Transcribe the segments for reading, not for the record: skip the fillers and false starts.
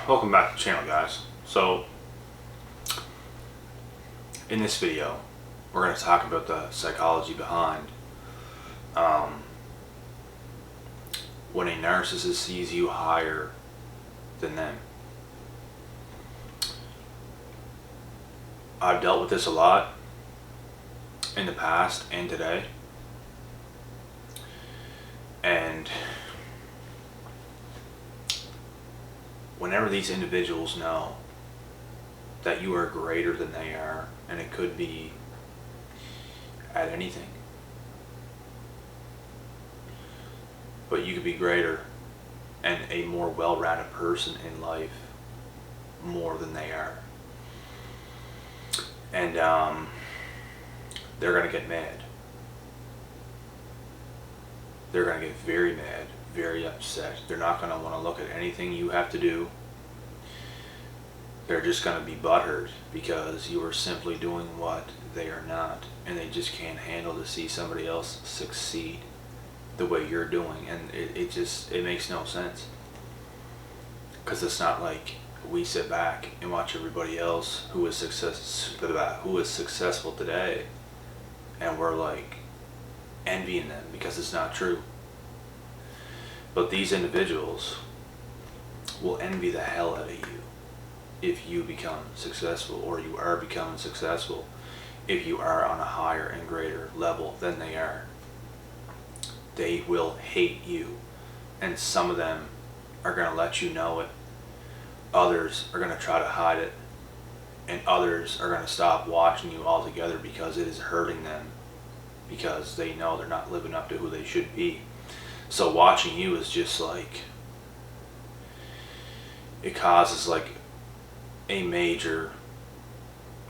Welcome back to the channel, guys. So in this video we're going to talk about the psychology behind when a narcissist sees you higher than them. I've dealt with this a lot in the past and today, and whenever these individuals know that you are greater than they are, and it could be at anything, but you could be greater and a more well-rounded person in life more than they are, and they're going to get mad. They're going to get very mad, very upset. They're not going to want to look at anything you have to do. They're just going to be butthurt because you are simply doing what they are not, and they just can't handle to see somebody else succeed the way you're doing, and it makes no sense, because it's not like we sit back and watch everybody else who is successful today and we're like envying them, because it's not true. But these individuals will envy the hell out of you if you become successful, or you are becoming successful, if you are on a higher and greater level than they are. They will hate you, and some of them are going to let you know it. Others are going to try to hide it, and others are going to stop watching you altogether because it is hurting them, because they know they're not living up to who they should be. So watching you is just like, it causes like a major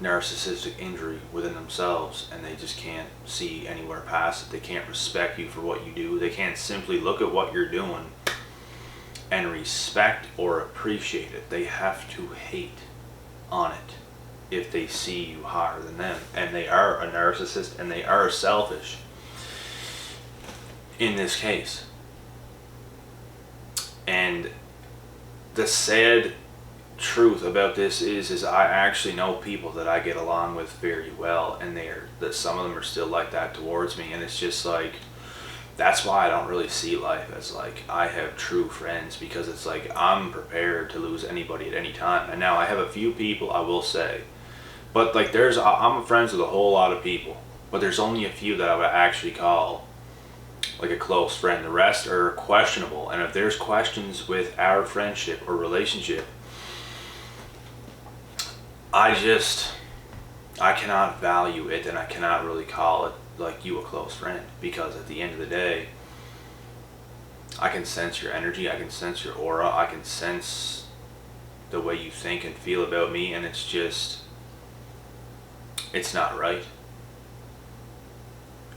narcissistic injury within themselves, and they just can't see anywhere past it. They can't respect you for what you do. They can't simply look at what you're doing and respect or appreciate it. They have to hate on it if they see you higher than them, and they are a narcissist, and they are selfish in this case. And the sad truth about this is I actually know people that I get along with very well, and that some of them are still like that towards me, and it's just like, that's why I don't really see life as like I have true friends, because it's like I'm prepared to lose anybody at any time. And now I have a few people, I will say, but like I'm friends with a whole lot of people, but there's only a few that I would actually call like a close friend. The rest are questionable, and if there's questions with our friendship or relationship, I cannot value it, and I cannot really call it like you a close friend, because at the end of the day, I can sense your energy, I can sense your aura, I can sense the way you think and feel about me, and it's not right.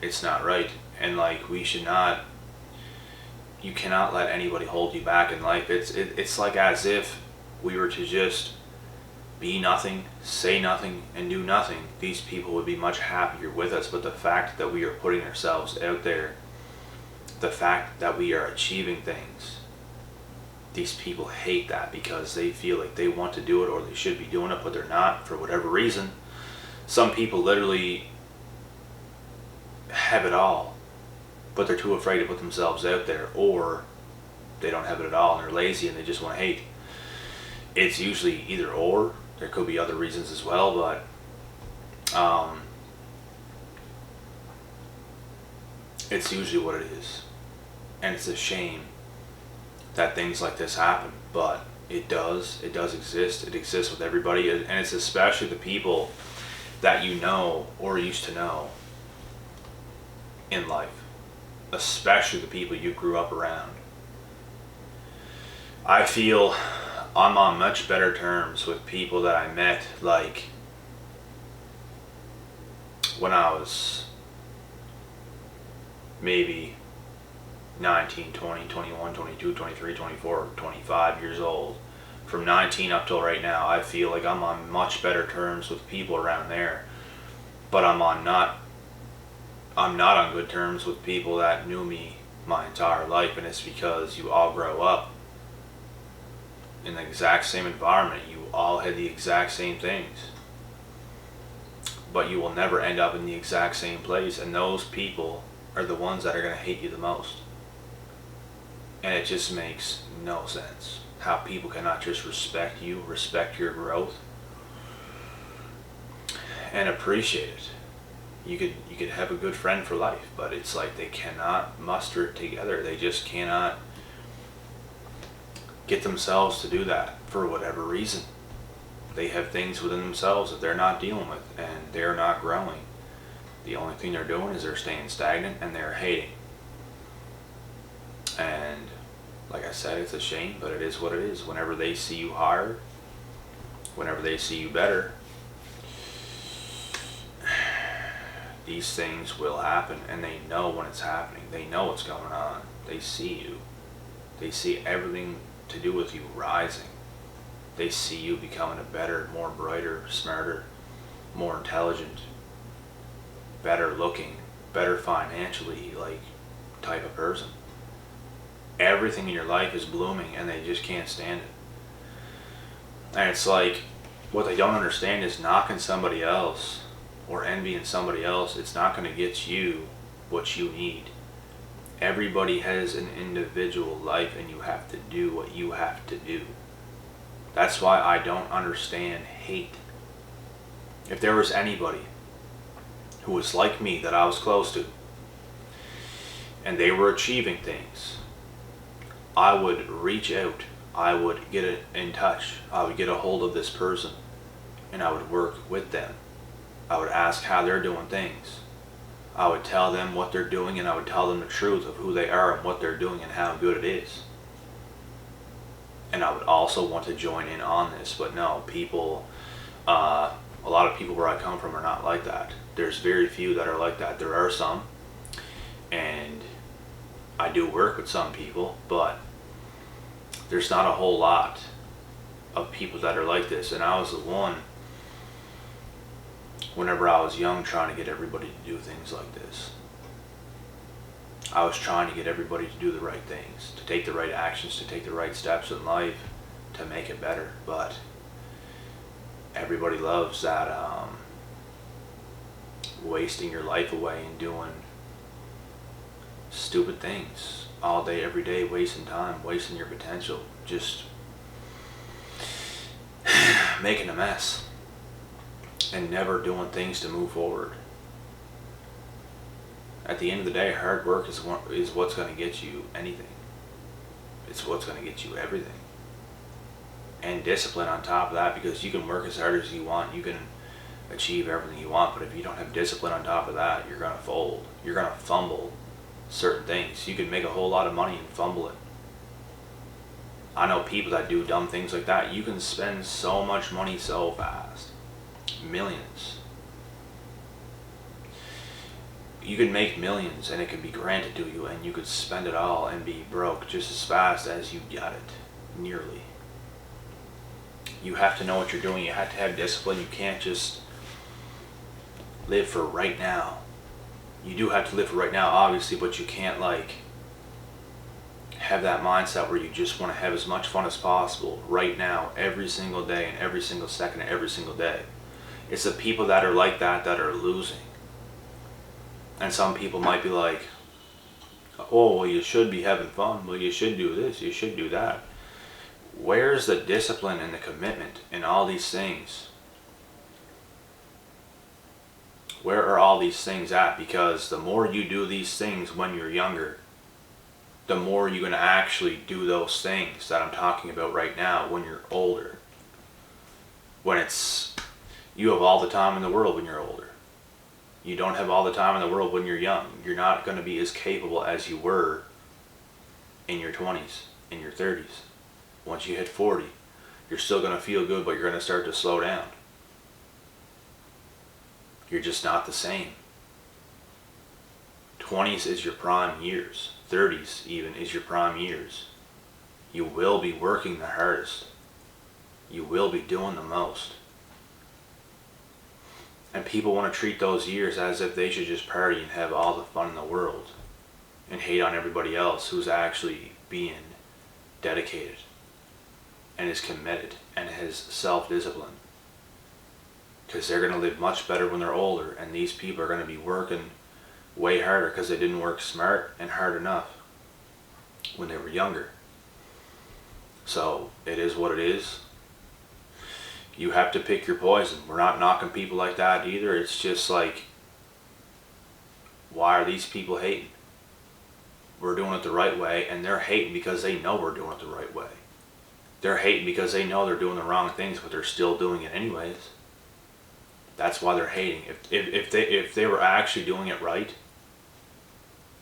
It's not right. And like, you cannot let anybody hold you back in life. It's like as if we were to just be nothing, say nothing, and do nothing. These people would be much happier with us. But the fact that we are putting ourselves out there, the fact that we are achieving things, these people hate that, because they feel like they want to do it, or they should be doing it, but they're not for whatever reason. Some people literally have it all, but they're too afraid to put themselves out there, or they don't have it at all and they're lazy and they just want to hate. It's usually either or. There could be other reasons as well, but it's usually what it is. And it's a shame that things like this happen, but it does exist. It exists with everybody, and it's especially the people that you know or used to know in life, especially the people you grew up around. I feel I'm on much better terms with people that I met like when I was maybe 19, 20, 21, 22, 23, 24, 25 years old. From 19 up till right now, I feel like I'm on much better terms with people around there. But I'm not on good terms with people that knew me my entire life, and it's because you all grow up in the exact same environment. You all had the exact same things. But you will never end up in the exact same place. And those people are the ones that are going to hate you the most. And it just makes no sense how people cannot just respect you, respect your growth, and appreciate it. You could have a good friend for life, but it's like they cannot muster it together. They just cannot get themselves to do that for whatever reason. They have things within themselves that they're not dealing with, and they're not growing. The only thing they're doing is they're staying stagnant, and they're hating. And like I said, it's a shame, but it is what it is. Whenever they see you higher, whenever they see you better, these things will happen, and they know when it's happening. They know what's going on. They see you. They see everything to do with you rising. They see you becoming a better, more brighter, smarter, more intelligent, better looking, better financially, like, type of person. Everything in your life is blooming, and they just can't stand it. And it's like, what they don't understand is knocking somebody else or envying somebody else, it's not going to get you what you need. Everybody has an individual life, and you have to do what you have to do. That's why I don't understand hate. If there was anybody who was like me that I was close to, and they were achieving things, I would reach out, I would get in touch, I would get a hold of this person, and I would work with them. I would ask how they're doing things. I would tell them what they're doing, and I would tell them the truth of who they are and what they're doing and how good it is. And I would also want to join in on this, but no, people, a lot of people where I come from are not like that. There's very few that are like that. There are some, and I do work with some people, but there's not a whole lot of people that are like this. And I was the one, whenever I was young, trying to get everybody to do things like this. I was trying to get everybody to do the right things, to take the right actions, to take the right steps in life, to make it better. But everybody loves that wasting your life away and doing stupid things all day, every day, wasting time, wasting your potential, just making a mess and never doing things to move forward. At the end of the day, hard work is what's going to get you anything. It's what's going to get you everything. And discipline on top of that, because you can work as hard as you want, you can achieve everything you want, but if you don't have discipline on top of that, you're going to fold. You're going to fumble certain things. You can make a whole lot of money and fumble it. I know people that do dumb things like that. You can spend so much money so fast. Millions. You can make millions and it could be granted to you, and you could spend it all and be broke just as fast as you got it. Nearly. You have to know what you're doing. You have to have discipline. You can't just live for right now. You do have to live for right now, obviously, but you can't like have that mindset where you just want to have as much fun as possible right now, every single day and every single second and every single day. It's the people that are like that are losing. And some people might be like, oh, well, you should be having fun. Well, you should do this. You should do that. Where's the discipline and the commitment in all these things? Where are all these things at? Because the more you do these things when you're younger, the more you're going to actually do those things that I'm talking about right now when you're older. When you have all the time in the world when you're older. You don't have all the time in the world when you're young. You're not going to be as capable as you were in your 20s, in your 30s. Once you hit 40, you're still going to feel good, but you're going to start to slow down. You're just not the same. 20s is your prime years. 30s even is your prime years. You will be working the hardest. You will be doing the most. And people want to treat those years as if they should just party and have all the fun in the world and hate on everybody else who's actually being dedicated. and is committed and has self-discipline. Because they're going to live much better when they're older, and these people are going to be working way harder because they didn't work smart and hard enough when they were younger. So it is what it is. You have to pick your poison. We're not knocking people like that either. It's just like, why are these people hating? We're doing it the right way, and they're hating because they know we're doing it the right way. They're hating because they know they're doing the wrong things, but they're still doing it anyways. That's why they're hating. If they were actually doing it right,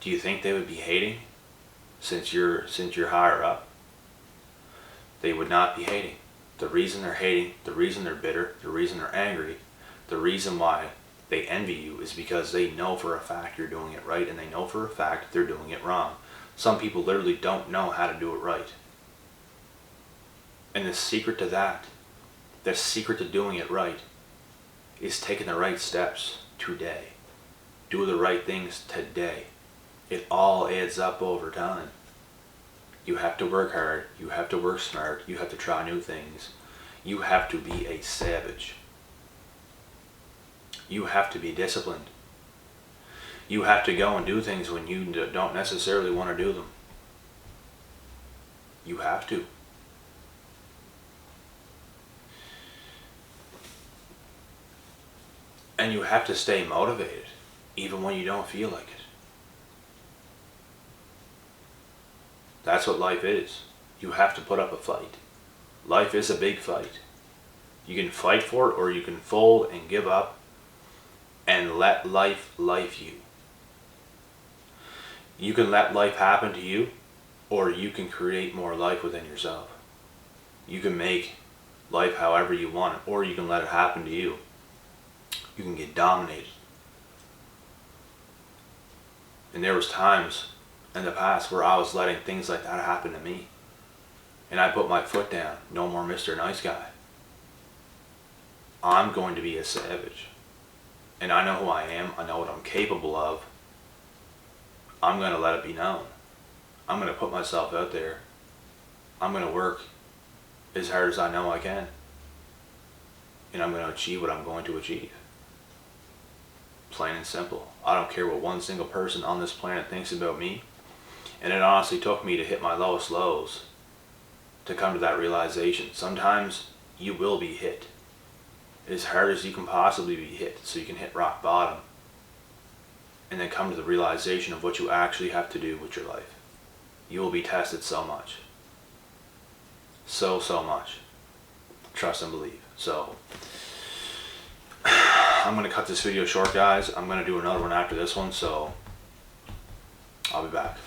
do you think they would be hating? Since you're higher up, they would not be hating. The reason they're hating, the reason they're bitter, the reason they're angry, the reason why they envy you is because they know for a fact you're doing it right, and they know for a fact they're doing it wrong. Some people literally don't know how to do it right. And the secret to that, the secret to doing it right, is taking the right steps today. Do the right things today. It all adds up over time. You have to work hard, you have to work smart, you have to try new things. You have to be a savage. You have to be disciplined. You have to go and do things when you don't necessarily want to do them. You have to. And you have to stay motivated, even when you don't feel like it. That's what life is. You have to put up a fight. Life is a big fight. You can fight for it, or you can fold and give up and let life you. You can let life happen to you, or you can create more life within yourself. You can make life however you want it, or you can let it happen to you. You can get dominated. And there was times in the past where I was letting things like that happen to me. And I put my foot down. No more Mr. Nice Guy. I'm going to be a savage. And I know who I am. I know what I'm capable of. I'm going to let it be known. I'm going to put myself out there. I'm going to work as hard as I know I can. And I'm going to achieve what I'm going to achieve. Plain and simple. I don't care what one single person on this planet thinks about me. And it honestly took me to hit my lowest lows to come to that realization. Sometimes you will be hit as hard as you can possibly be hit, so you can hit rock bottom and then come to the realization of what you actually have to do with your life. You will be tested so much. So much. Trust and believe. So I'm going to cut this video short, guys. I'm going to do another one after this one, so I'll be back.